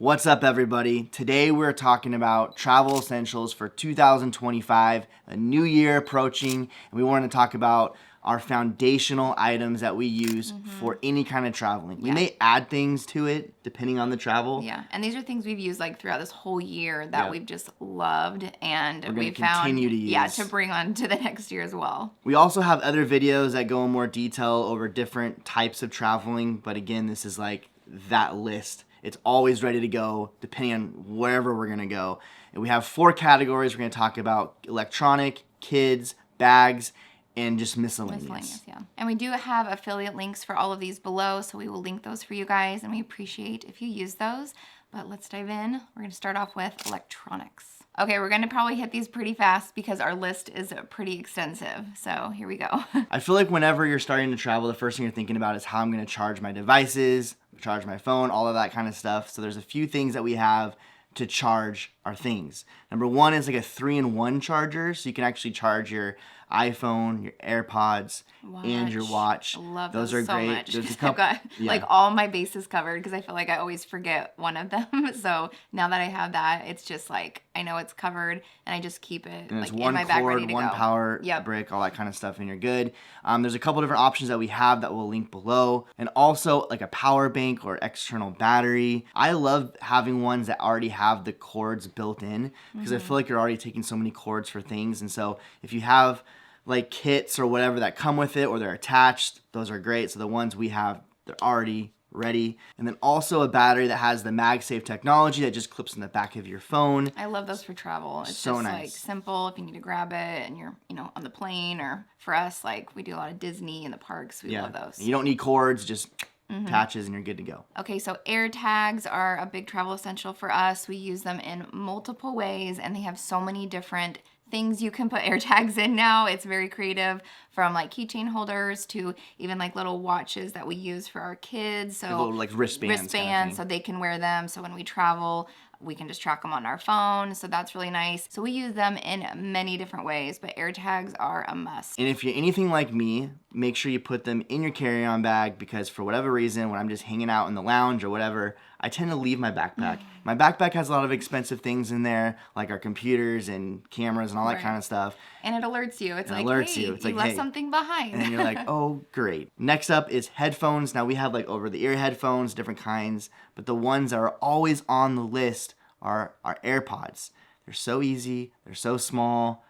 What's up, everybody? Today we're talking about travel essentials for 2025, a new year approaching, and we want to talk about our foundational items that we use for any kind of traveling. We may add things to it depending on the travel. Yeah, and these are things we've used like throughout this whole year that we've just loved, and we've continue to use. Yeah, to bring on to the next year as well. We also have other videos that go in more detail over different types of traveling, but again, this is like that list. It's always ready to go depending on wherever we're gonna go. And we have 4 categories. We're gonna talk about electronic, kids, bags, and just miscellaneous. Yeah. And we do have affiliate links for all of these below, so we will link those for you guys, and we appreciate if you use those. But let's dive in. We're gonna start off with electronics. Okay, we're gonna probably hit these pretty fast because our list is pretty extensive. So here we go. I feel like whenever you're starting to travel, the first thing you're thinking about is how I'm gonna charge my devices, charge my phone, all of that kind of stuff. So there's a few things that we have to charge our things. Number one is like a 3-in-1 charger, so you can actually charge your iPhone, your AirPods, and your watch. I love those are so great. Much. There's a couple, I've got like all my bases covered because I feel like I always forget one of them. So now that I have that, it's just like I know it's covered, and I just keep it and like it's one in my bag cord, ready to one go. power brick, all that kind of stuff, and you're good. There's a couple different options that we have that we'll link below, and also like a power bank or external battery. I love having ones that already have the cords built in because I feel like you're already taking so many cords for things, and so if you have like kits or whatever that come with it or they're attached, those are great. So the ones we have, they're already ready. And then also a battery that has the MagSafe technology that just clips in the back of your phone. I love those for travel. It's so just nice. Like simple if you need to grab it and you're, on the plane, or for us, like we do a lot of Disney in the parks. We love those. You don't need cords, just attaches and you're good to go. Okay, so air tags are a big travel essential for us. We use them in multiple ways, and they have so many different things you can put air tags in now. It's very creative, from like keychain holders to even like little watches that we use for our kids. So little like wristbands kind of so they can wear them. So when we travel, we can just track them on our phone. So that's really nice. So we use them in many different ways, but air tags are a must. And if you're anything like me, make sure you put them in your carry-on bag, because for whatever reason, when I'm just hanging out in the lounge or whatever, I tend to leave my backpack. My backpack has a lot of expensive things in there, like our computers and cameras and all that kind of stuff. And it alerts you. It's like, hey, you left something behind. And you're like, oh, great. Next up is headphones. Now we have like over-the-ear headphones, different kinds, but the ones that are always on the list are our AirPods. They're so easy. They're so small.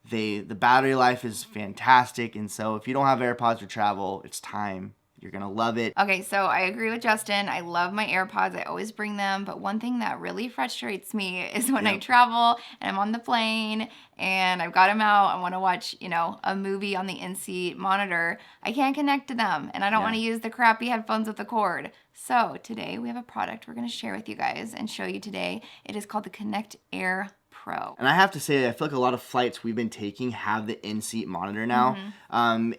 The battery life is fantastic. And so if you don't have AirPods for travel, it's time. You're going to love it. Okay, so I agree with Justin. I love my AirPods. I always bring them. But one thing that really frustrates me is when I travel and I'm on the plane and I've got them out. I want to watch, a movie on the in-seat monitor. I can't connect to them, and I don't want to use the crappy headphones with the cord. So today we have a product we're going to share with you guys and show you today. It is called the Connect Air Pro. And I have to say, I feel like a lot of flights we've been taking have the in-seat monitor now.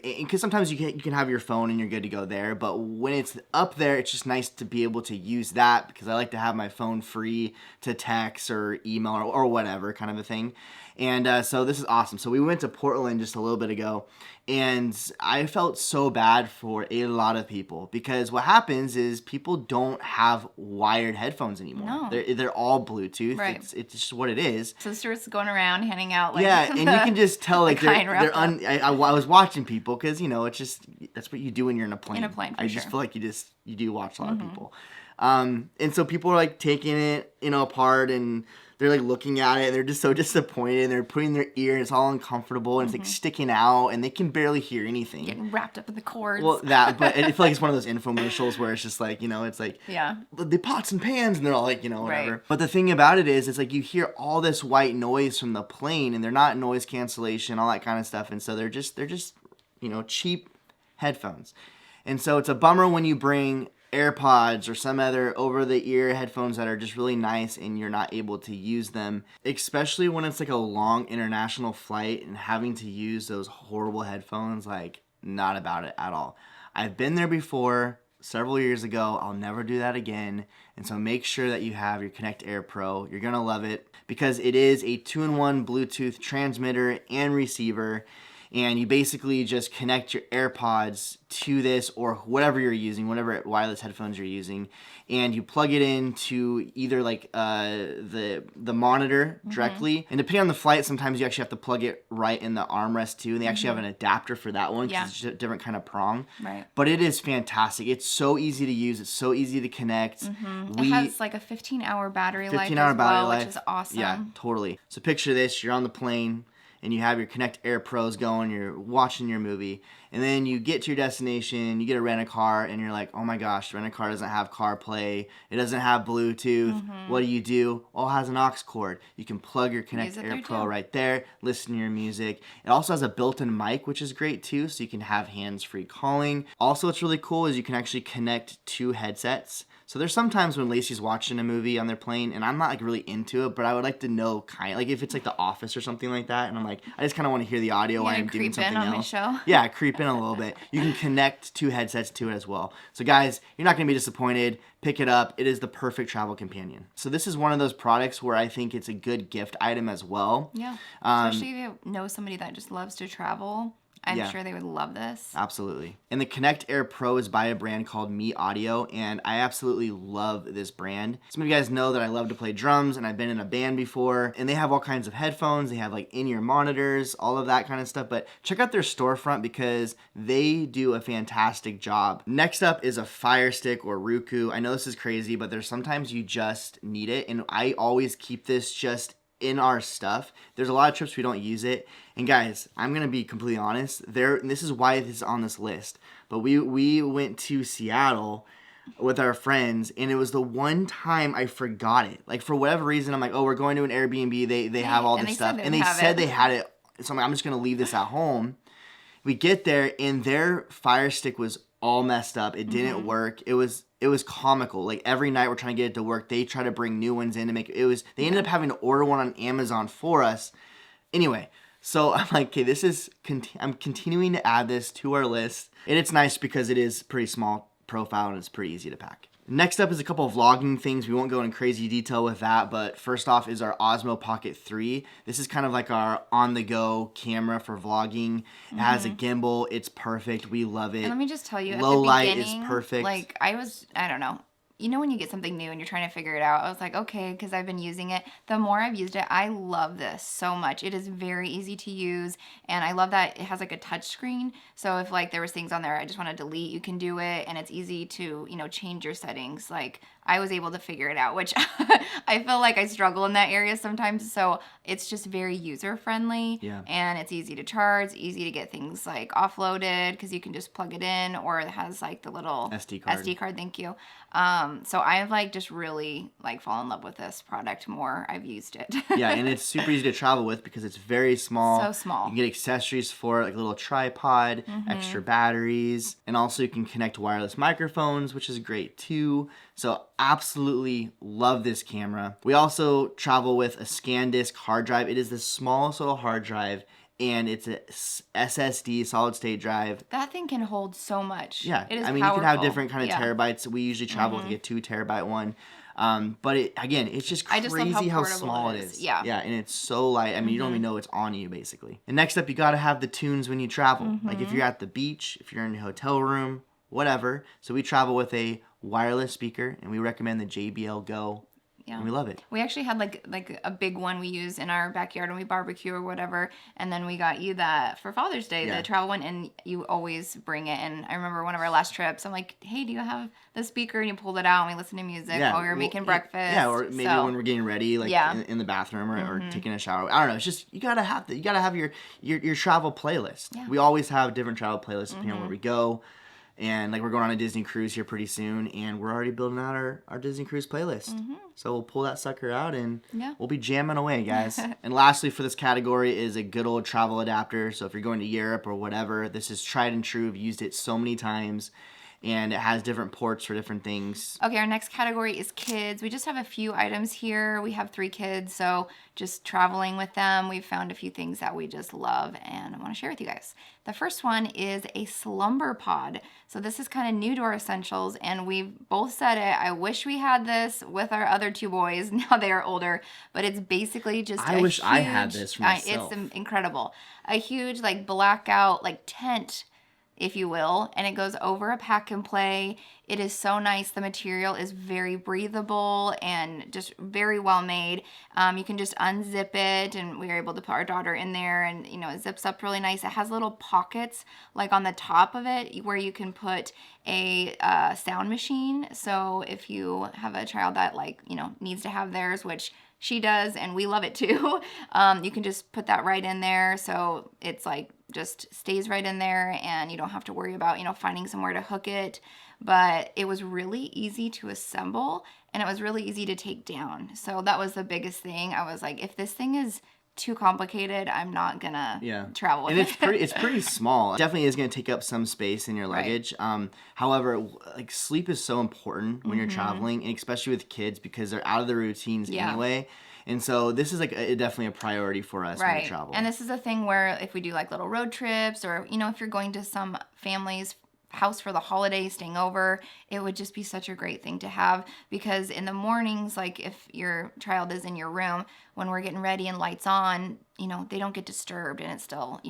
Because sometimes you can have your phone and you're good to go there. But when it's up there, it's just nice to be able to use that, because I like to have my phone free to text or email or whatever kind of a thing. And so this is awesome. So we went to Portland just a little bit ago, and I felt so bad for a lot of people, because what happens is people don't have wired headphones anymore. No. They're all Bluetooth. Right. It's just what it is. So Stuart's going around handing out like and you can just tell like I was watching people, because it's just, that's what you do when you're in a plane. I just feel like you do watch a lot of people. And so people are like taking it apart, and they're like looking at it, and they're just so disappointed, and they're putting their ear, and it's all uncomfortable, and it's like sticking out, and they can barely hear anything. Getting wrapped up in the cords. Well, but I feel like it's one of those infomercials where it's just like, it's like, the pots and pans, and they're all like, whatever. Right. But the thing about it is, it's like you hear all this white noise from the plane, and they're not noise cancellation, all that kind of stuff, and so they're just cheap headphones. And so it's a bummer when you bring AirPods or some other over-the-ear headphones that are just really nice and you're not able to use them, especially when it's like a long international flight and having to use those horrible headphones. Like, not about it at all. I've been there before several years ago. I'll never do that again. And so make sure that you have your Connect Air Pro. You're gonna love it, because it is a 2-in-1 Bluetooth transmitter and receiver. And you basically just connect your AirPods to this or whatever you're using, whatever wireless headphones you're using, and you plug it into either like the monitor directly. And depending on the flight, sometimes you actually have to plug it right in the armrest too. And they actually have an adapter for that one because it's a different kind of prong. Right. But it is fantastic. It's so easy to use. It's so easy to connect. It has like a 15-hour battery life as well, which is awesome. Yeah, totally. So picture this: you're on the plane and you have your Connect Air Pros going, you're watching your movie, and then you get to your destination, you get a rent-a-car, and you're like, oh my gosh, the rent-a-car doesn't have CarPlay, it doesn't have Bluetooth. What do? All has an aux cord. You can plug your Connect Air Pro right there, listen to your music. It also has a built-in mic, which is great too, so you can have hands-free calling. Also, what's really cool is you can actually connect 2 headsets. So there's sometimes when Lacey's watching a movie on their plane, and I'm not like really into it, but I would like to know like if it's like The Office or something like that, and I'm like, I just kind of want to hear the audio while I'm doing something else. My show. Yeah, creep in a little bit. You can connect 2 headsets to it as well. So guys, you're not gonna be disappointed. Pick it up. It is the perfect travel companion. So this is one of those products where I think it's a good gift item as well. Yeah, especially if you know somebody that just loves to travel. I'm sure they would love this. Absolutely. And the Connect Air Pro is by a brand called Me Audio, and I absolutely love this brand. Some of you guys know that I love to play drums, and I've been in a band before, and they have all kinds of headphones. They have like in-ear monitors, all of that kind of stuff, but check out their storefront because they do a fantastic job. Next up is a Fire Stick or Roku. I know this is crazy, but there's sometimes you just need it, and I always keep this just in our stuff. There's a lot of trips we don't use it. And guys, I'm going to be completely honest. This is why this is on this list. But we went to Seattle with our friends, and it was the one time I forgot it. Like, for whatever reason, I'm like, oh, we're going to an Airbnb. They have all this stuff. And they said they had it. So I'm just going to leave this at home. We get there, and their Fire Stick was all messed up. It didn't work. It was comical. Like, every night we're trying to get it to work. They try to bring new ones in to make it. They ended up having to order one on Amazon for us. Anyway, so I'm like, okay, I'm continuing to add this to our list. And it's nice because it is pretty small profile and it's pretty easy to pack. Next up is a couple of vlogging things. We won't go in crazy detail with that, but first off is our Osmo Pocket 3. This is kind of like our on-the-go camera for vlogging. It has a gimbal. It's perfect. We love it. And let me just tell you, low at the light beginning, is perfect. Like, I don't know. You know when you get something new and you're trying to figure it out, I was like, okay, because I've been using it. The more I've used it, I love this so much. It is very easy to use, and I love that it has like a touch screen. So if like there was things on there I just want to delete, you can do it, and it's easy to, change your settings. Like, I was able to figure it out, which I feel like I struggle in that area sometimes. So it's just very user friendly, and it's easy to charge, easy to get things like offloaded because you can just plug it in, or it has like the little SD card. Thank you. So I've like just really like fallen in love with this product more. I've used it. Yeah, and it's super easy to travel with because it's very small. So small. You can get accessories for it, like a little tripod, extra batteries, and also you can connect wireless microphones, which is great too. So absolutely love this camera. We also travel with a ScanDisk hard drive. It is the smallest little hard drive, and it's a SSD, solid state drive. That thing can hold so much. Yeah, it is I mean, powerful. you can have different kind of terabytes. We usually travel with like a 2 terabyte one. But it's just crazy how small it is. Yeah. Yeah, and it's so light. I mean, you don't even know it's on you, basically. And next up, you got to have the tunes when you travel. Like if you're at the beach, if you're in your hotel room, whatever. So we travel with a wireless speaker, and we recommend the JBL Go. Yeah. And we love it. We actually had like a big one we use in our backyard when we barbecue or whatever, and then we got you that for Father's Day, the travel one, and you always bring it. And I remember one of our last trips, I'm like, hey, do you have the speaker? And you pulled it out, and we listened to music while we were making breakfast. Yeah, or maybe when we're getting ready, like in the bathroom or taking a shower. I don't know. It's just you gotta have your travel playlist. Yeah. We always have different travel playlists depending on where we go. And like we're going on a Disney cruise here pretty soon, and we're already building out our Disney cruise playlist. So we'll pull that sucker out and we'll be jamming away, guys. And lastly for this category is a good old travel adapter. So if you're going to Europe or whatever, this is tried and true. I've used it so many times. and it has different ports for different things. Okay, our next category is kids. We just have a few items here. We have 3 kids, so just traveling with them, we've found a few things that we just love and I want to share with you guys. The first one is a slumber pod. So this is kind of new to our essentials, and we've both said it. I wish we had this with our other 2 boys. Now they are older, but it's basically just I wish I had this for myself. It's incredible. A huge like blackout like tent, if you will, and it goes over a pack and play. It is so nice. The material is very breathable and just very well made. You can just unzip it, and we were able to put our daughter in there, and it zips up really nice. It has little pockets like on the top of it where you can put a sound machine. So if you have a child that needs to have theirs, which she does, and we love it too, you can just put that right in there. So it's like just stays right in there, and you don't have to worry about finding somewhere to hook it. But it was really easy to assemble, and it was really easy to take down. So that was the biggest thing. I was like, if this thing is too complicated, I'm not gonna travel with it. And it's pretty small. It definitely is gonna take up some space in your luggage. Right. However, like sleep is so important when you're traveling, and especially with kids, because they're out of their routines anyway. And so this is definitely a priority for us when we travel. And this is a thing where if we do like little road trips, or if you're going to some family's house for the holiday, staying over, it would just be such a great thing to have, because in the mornings, like if your child is in your room, when we're getting ready and lights on, they don't get disturbed, and it's still,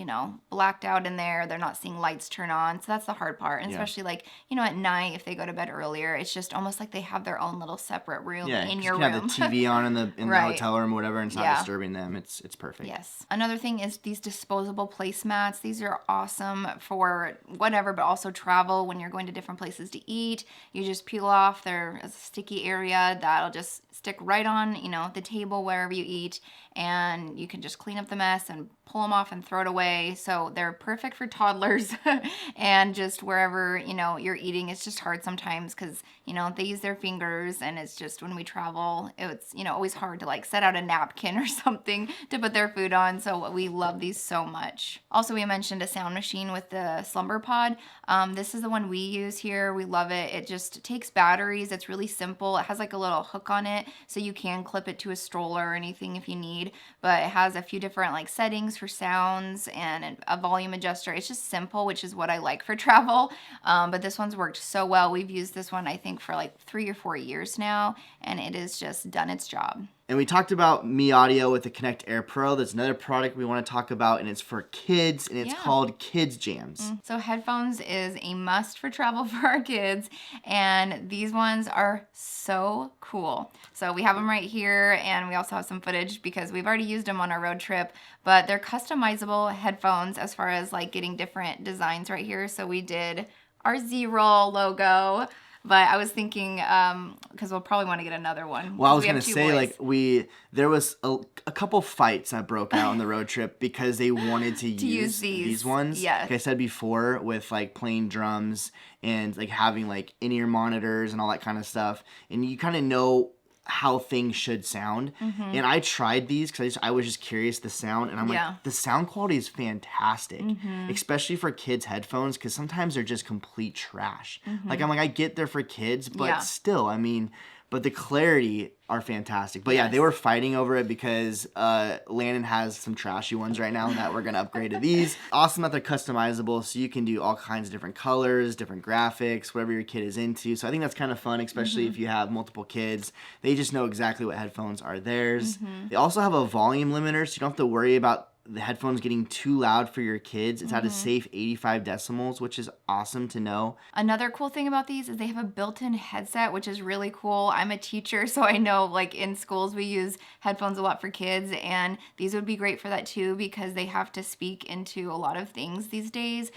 blacked out in there. They're not seeing lights turn on. So that's the hard part. And especially at night, if they go to bed earlier, it's just almost like they have their own little separate room in your room. You can have the TV on in the hotel room or whatever, and it's not disturbing them. It's perfect. Yes. Another thing is these disposable placemats. These are awesome for whatever, but also travel when you're going to different places to eat. You just peel off. There's a sticky area that'll just stick right on, the table wherever you eat, and you can just clean up the mess and pull them off and throw it away. So they're perfect for toddlers and just wherever, you're eating. It's just hard sometimes because, they use their fingers, and it's just when we travel, it's, always hard to set out a napkin or something to put their food on. So we love these so much. Also, we mentioned a sound machine with the slumber pod. This is the one we use here. We love it. It just takes batteries. It's really simple. It has a little hook on it, so you can clip it to a stroller or anything if you need, but it has a few different settings for sounds and a volume adjuster. It's just simple, which is what I like for travel. But this one's worked so well. We've used this one, I think, for 3 or 4 years now, and it has just done its job. And we talked about Mi Audio with the Connect Air Pro. That's another product we want to talk about, and it's for kids, and it's called Kids Jams. So headphones is a must for travel for our kids, and these ones are so cool. So we have them right here, and we also have some footage because we've already used them on our road trip, but they're customizable headphones as far as getting different designs right here. So we did our Z Roll logo. But I was thinking, because we'll probably want to get another one. Well, I was going to say, there was a couple fights that broke out on the road trip because they wanted to use these ones. Yeah. Like I said before, with playing drums and having in-ear monitors and all that kind of stuff. And you kind of know how things should sound. And I tried these because I was just curious the sound, and I'm the sound quality is fantastic, especially for kids headphones, because sometimes they're just complete trash. I get they're for kids, but still, but the clarity are fantastic. But they were fighting over it because Landon has some trashy ones right now that we're going to upgrade to these. Awesome that they're customizable, so you can do all kinds of different colors, different graphics, whatever your kid is into. So I think that's kind of fun, especially if you have multiple kids. They just know exactly what headphones are theirs. They also have a volume limiter, so you don't have to worry about the headphones getting too loud for your kids. It's at a safe 85 decibels, which is awesome to know. Another cool thing about these is they have a built-in headset, which is really cool. I'm a teacher, so I know in schools we use headphones a lot for kids, and these would be great for that too, because they have to speak into a lot of things these days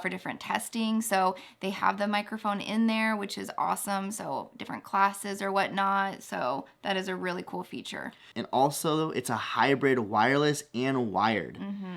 for different testing. So they have the microphone in there, which is awesome. So different classes or whatnot. So that is a really cool feature. And also, it's a hybrid wireless and wired.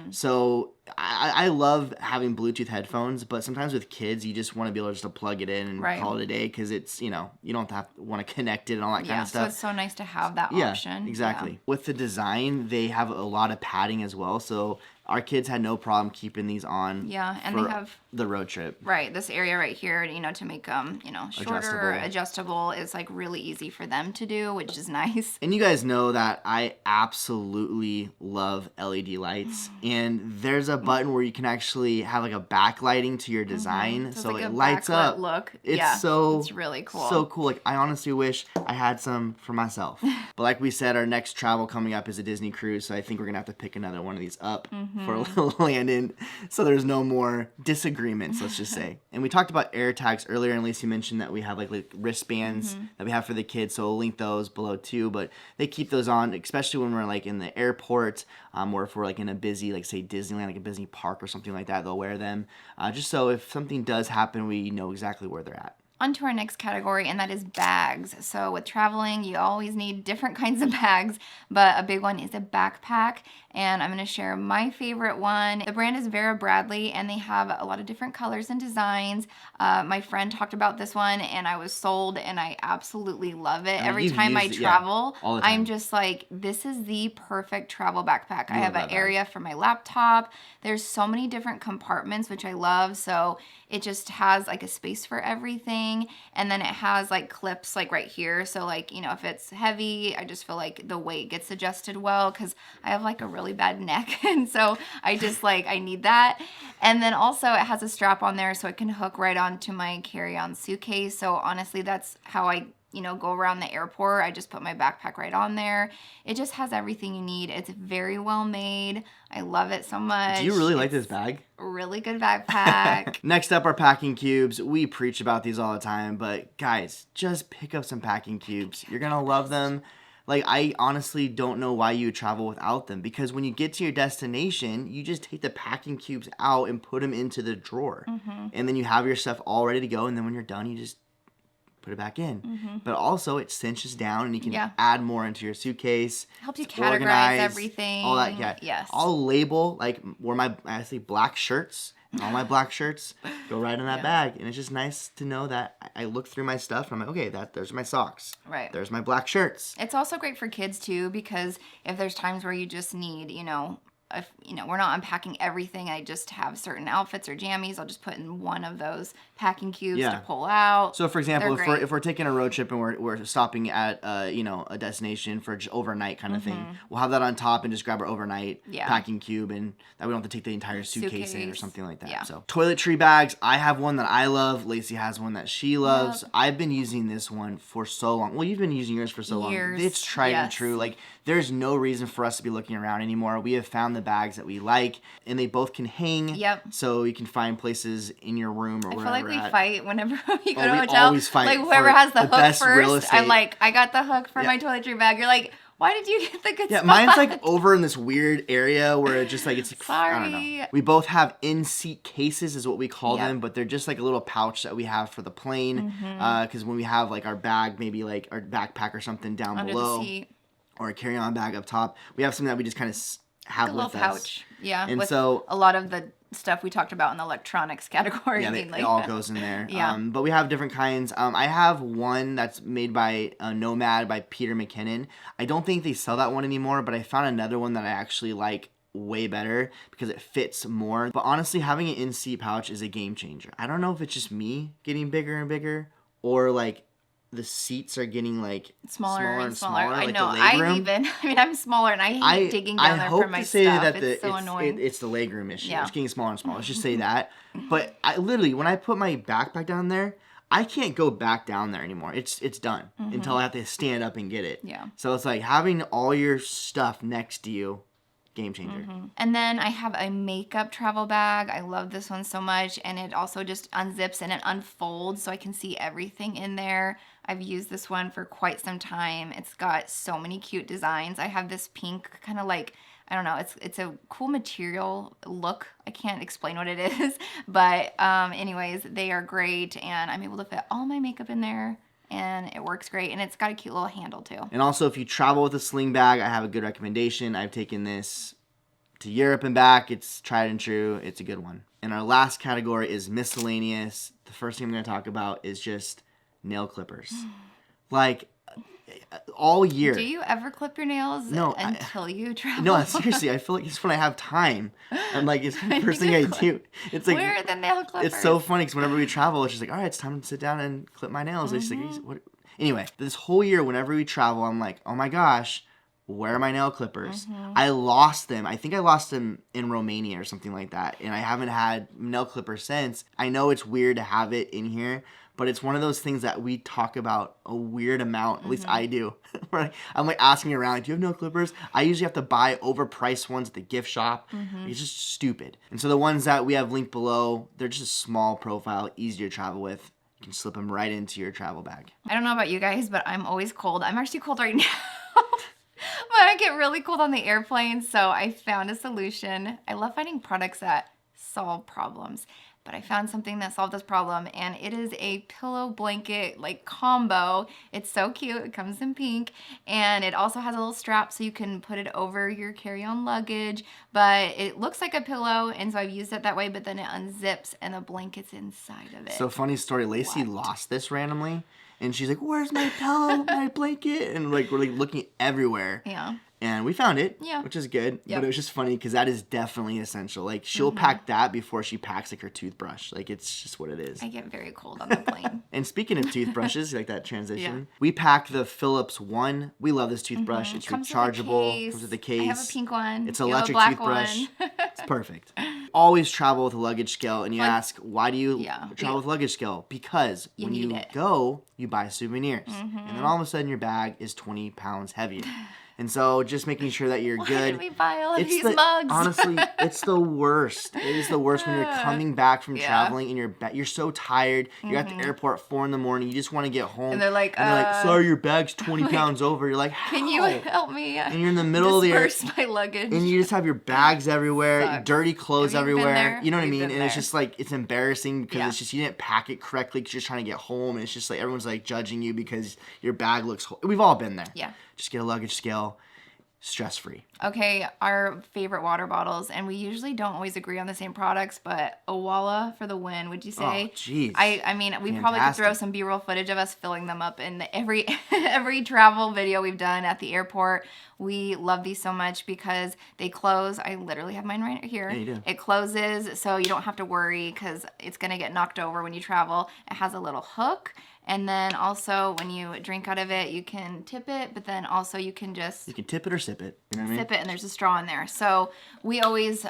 So I love having Bluetooth headphones, but sometimes with kids, you just want to be able just to plug it in and call it a day, because it's, you don't want to connect it and all that kind of stuff. So it's so nice to have that option. Exactly. With the design, they have a lot of padding as well. So our kids had no problem keeping these on. Yeah, and they have the road trip. Right, this area right here, to make them, shorter, adjustable is like really easy for them to do, which is nice. And you guys know that I absolutely love LED lights, and there's a button where you can actually have like a backlighting to your design, so like it lights up. Look. It's it's really cool. So cool. Like I honestly wish I had some for myself. But like we said, our next travel coming up is a Disney cruise, so I think we're gonna have to pick another one of these up for Landon, so there's no more disagreements, let's just say. And we talked about air tags earlier, and Lacey mentioned that we have like wristbands that we have for the kids, so we'll link those below too. But they keep those on, especially when we're like in the airport, or if we're like in a busy, like say Disneyland, like a Disney park or something like that, they'll wear them, just so if something does happen, we know exactly where they're at. On to our next category, and that is bags. So with traveling, you always need different kinds of bags, but a big one is a backpack, and I'm going to share my favorite one. The brand is Vera Bradley, and they have a lot of different colors and designs. My friend talked about this one, and I was sold, and I absolutely love it. Every time I travel, I'm just like, this is the perfect travel backpack. I have an area for my laptop. There's so many different compartments, which I love, so it just has like a space for everything. And then it has like clips like right here, so like if it's heavy, I just feel like the weight gets adjusted well because I have like a really bad neck, and so I just I need that. And then also it has a strap on there so it can hook right onto my carry-on suitcase. So honestly, that's how I go around the airport. I just put my backpack right on there. It just has everything you need. It's very well made. I love it so much. Do you really like this bag? Really good backpack. Next up are packing cubes. We preach about these all the time, but guys, just pick up some packing cubes. You're going to love them. Like, I honestly don't know why you would travel without them, because when you get to your destination, you just take the packing cubes out and put them into the drawer. And then you have your stuff all ready to go, and then when you're done, you just put it back in. But also it cinches down and you can add more into your suitcase. Helps you categorize everything. All that, yeah. Yes. I'll label like where my black shirts, and all my black shirts go right in that bag. And it's just nice to know that I look through my stuff and I'm like, okay, there's my socks. Right. There's my black shirts. It's also great for kids too, because if there's times where you just need, if we're not unpacking everything, I just have certain outfits or jammies, I'll just put in one of those packing cubes to pull out. So for example, if we're taking a road trip and we're stopping at a destination for overnight kind of thing, we'll have that on top and just grab our overnight packing cube, and that we don't have to take the entire suitcase in or something like that. So toiletry bags, I have one that I love. Lacey has one that she loves. I've been using this one for so long. Well, you've been using yours for so long. It's tried and true. Like, there's no reason for us to be looking around anymore. We have found the bags that we like, and they both can hang. So you can find places in your room or wherever. I feel like we fight whenever we go to a hotel. Always fight. Like, whoever has the hook first, I'm like, I got the hook for my toiletry bag. You're like, why did you get the good spot? Mine's like over in this weird area where it just like, it's like, sorry. I don't know. We both have in-seat cases is what we call them, but they're just like a little pouch that we have for the plane. Because when we have like our bag, maybe like our backpack or something down under below, the seat, or a carry-on bag up top, we have something that we just kind of have like with a little us. pouch. Yeah, and with so a lot of the stuff we talked about in the electronics category. Yeah, it all goes in there. But we have different kinds. I have one that's made by Nomad by Peter McKinnon. I don't think they sell that one anymore, but I found another one that I actually like way better because it fits more. But honestly, having an in-seat pouch is a game changer. I don't know if it's just me getting bigger and bigger, or like the seats are getting like smaller and smaller. I like know. I'm smaller, and I hate digging down there for my stuff. It's so annoying. It's the legroom issue. It's getting smaller and smaller. Let's just say that. But I literally, when I put my backpack down there, I can't go back down there anymore. It's done until I have to stand up and get it. So it's like having all your stuff next to you. Game changer. And then I have a makeup travel bag. I love this one so much, and it also just unzips and it unfolds so I can see everything in there. I've used this one for quite some time. It's got so many cute designs. I have this pink kind of like, I don't know, it's a cool material look. I can't explain what it is, but anyways, they are great, and I'm able to fit all my makeup in there. And it works great, and it's got a cute little handle too. And also, if you travel with a sling bag, I have a good recommendation. I've taken this to Europe and back. It's tried and true. It's a good one. And our last category is miscellaneous. The first thing I'm going to talk about is just nail clippers. Like, all year. Do you ever clip your nails until you travel? No, seriously, I feel like it's when I have time. I'm like, it's the first thing I do. It's like, where are the nail clippers? It's so funny because whenever we travel, it's just like, all right, it's time to sit down and clip my nails. It's like, what? Anyway, this whole year, whenever we travel, I'm like, oh my gosh, where are my nail clippers? I lost them. I think I lost them in Romania or something like that. And I haven't had nail clippers since. I know it's weird to have it in here, but it's one of those things that we talk about a weird amount. At least I do. I'm like asking around, do you have nail clippers? I usually have to buy overpriced ones at the gift shop. It's just stupid. And so the ones that we have linked below, they're just a small profile, easy to travel with. You can slip them right into your travel bag. I don't know about you guys, but I'm always cold. I'm actually cold right now. But I get really cold on the airplane, so I found a solution. I love finding products that solve problems. But I found something that solved this problem, and it is a pillow blanket like combo. It's so cute. It comes in pink, and it also has a little strap so you can put it over your carry-on luggage. But it looks like a pillow, and so I've used it that way, but then it unzips and the blanket's inside of it. So funny story, Lacey lost this randomly, and she's like, where's my pillow, my blanket? And like we're like looking everywhere. Yeah. And we found it, yeah, which is good. Yep. But it was just funny because that is definitely essential. Like, she'll pack that before she packs, like, her toothbrush. Like, it's just what it is. I get very cold on the plane. And speaking of toothbrushes, like that transition, we pack the Philips One. We love this toothbrush. It's rechargeable. Comes with a case. I have a pink one. It's an electric toothbrush. It's perfect. Always travel with a luggage scale. And you ask, why do you travel with luggage scale? Because when you go, you buy souvenirs. And then all of a sudden, your bag is 20 pounds heavier. And so just making sure that you're good. Why did we buy all of these mugs? Honestly, it's the worst. It is the worst when you're coming back from traveling and you're so tired. You're at the airport at 4 a.m. You just want to get home. And they're like, sorry, your bag's 20 pounds over. You're like, how? Can you help me? And you're in the middle of the air. Disperse my luggage. And you just have your bags everywhere, dirty clothes everywhere. You know what I mean? And it's just like, it's embarrassing because it's just, you didn't pack it correctly because you're trying to get home. And it's just like, everyone's like judging you because your bag looks, we've all been there. Yeah. Just get a luggage scale. Stress-free. Okay, our favorite water bottles, and we usually don't always agree on the same products, but Owala for the win, would you say? Oh, jeez. I mean, we probably could throw some B-roll footage of us filling them up in every travel video we've done at the airport. We love these so much because they close. I literally have mine right here. Yeah, you do. It closes, so you don't have to worry because it's going to get knocked over when you travel. It has a little hook. And then also when you drink out of it, you can tip it, but then also you can just... You can tip it or sip it. You know what I mean? Sip it, and there's a straw in there. So we always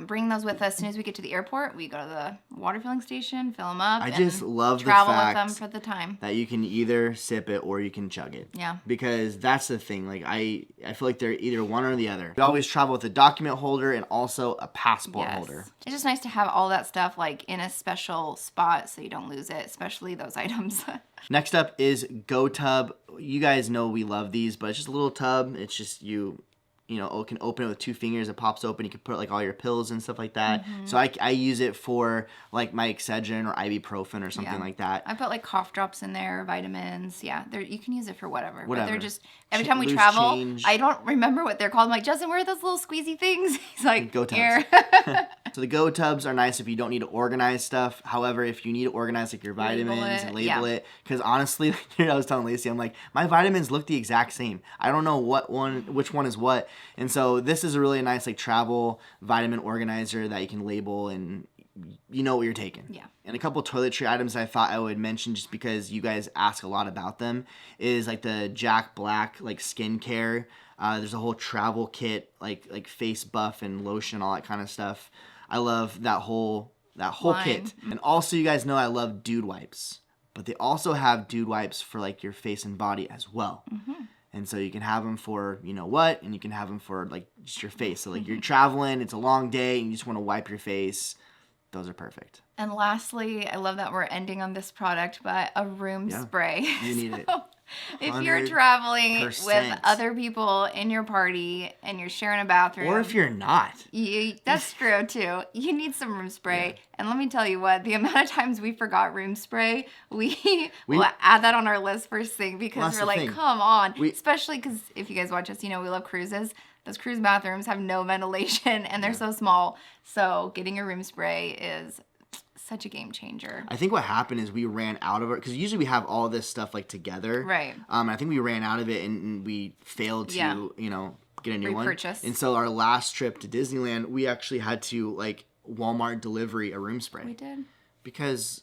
bring those with us as soon as we get to the airport. We go to the water filling station, fill them up, I just love the travel fact with them for the time. That you can either sip it or you can chug it. Yeah. Because that's the thing. Like, I feel like they're either one or the other. We always travel with a document holder and also a passport holder. It's just nice to have all that stuff like in a special spot so you don't lose it, especially those items. Next up is Go Tub. You guys know we love these, but it's just a little tub. It's just you can open it with 2 fingers. It pops open. You can put like all your pills and stuff like that. So I use it for like my Excedrin or ibuprofen or something like that. I put like cough drops in there, vitamins. Yeah, you can use it for whatever. But they're just, every time we travel, I don't remember what they're called. I'm like, Justin, where are those little squeezy things? He's like, Go Tubs. Here. So the Go Tubs are nice if you don't need to organize stuff. However, if you need to organize like your vitamins and label it, because honestly, I was telling Lacey, I'm like, my vitamins look the exact same. I don't know which one is what. And so this is a really nice like travel vitamin organizer that you can label and you know what you're taking. Yeah. And a couple toiletry items I thought I would mention just because you guys ask a lot about them is like the Jack Black like skincare. There's a whole travel kit like face buff and lotion, all that kind of stuff. I love that whole kit. And also you guys know I love dude wipes. But they also have dude wipes for like your face and body as well. And so you can have them for you know what, and you can have them for like just your face. So like you're traveling, it's a long day, and you just want to wipe your face. Those are perfect. And lastly, I love that we're ending on this product, but a room spray. You need it. If you're traveling with other people in your party and you're sharing a bathroom. Or if you're not. That's true too. You need some room spray. Yeah. And let me tell you what, the amount of times we forgot room spray, we will add that on our list first thing because we're like, come on. Especially because if you guys watch us, you know we love cruises. Those cruise bathrooms have no ventilation and they're so small. So getting a room spray is such a game changer. I think what happened is we ran out of it, because usually we have all this stuff like together. Right. I think we ran out of it and we failed to, you know, get a new repurchase. One. And so our last trip to Disneyland, we actually had to like Walmart delivery a room spray. We did. Because,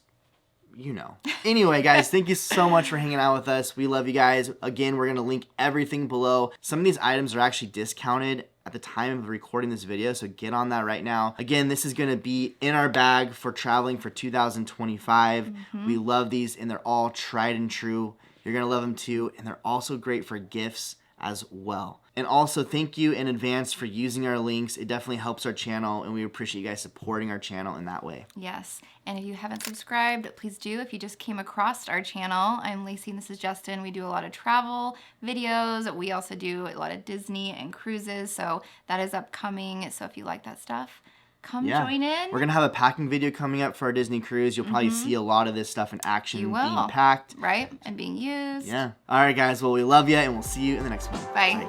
you know. Anyway, guys, thank you so much for hanging out with us. We love you guys. Again, we're going to link everything below. Some of these items are actually discounted at the time of recording this video, so get on that right now. Again, this is going to be in our bag for traveling for 2025. We love these, and they're all tried and true. You're going to love them too, and they're also great for gifts as well. And also, thank you in advance for using our links. It definitely helps our channel, and we appreciate you guys supporting our channel in that way. Yes, and if you haven't subscribed, please do. If you just came across our channel, I'm Lacey and this is Justin. We do a lot of travel videos. We also do a lot of Disney and cruises, so that is upcoming. So if you like that stuff, come join in. We're going to have a packing video coming up for our Disney cruise. You'll probably see a lot of this stuff in action being packed. Right, and being used. Yeah. All right, guys. Well, we love you, and we'll see you in the next one. Bye.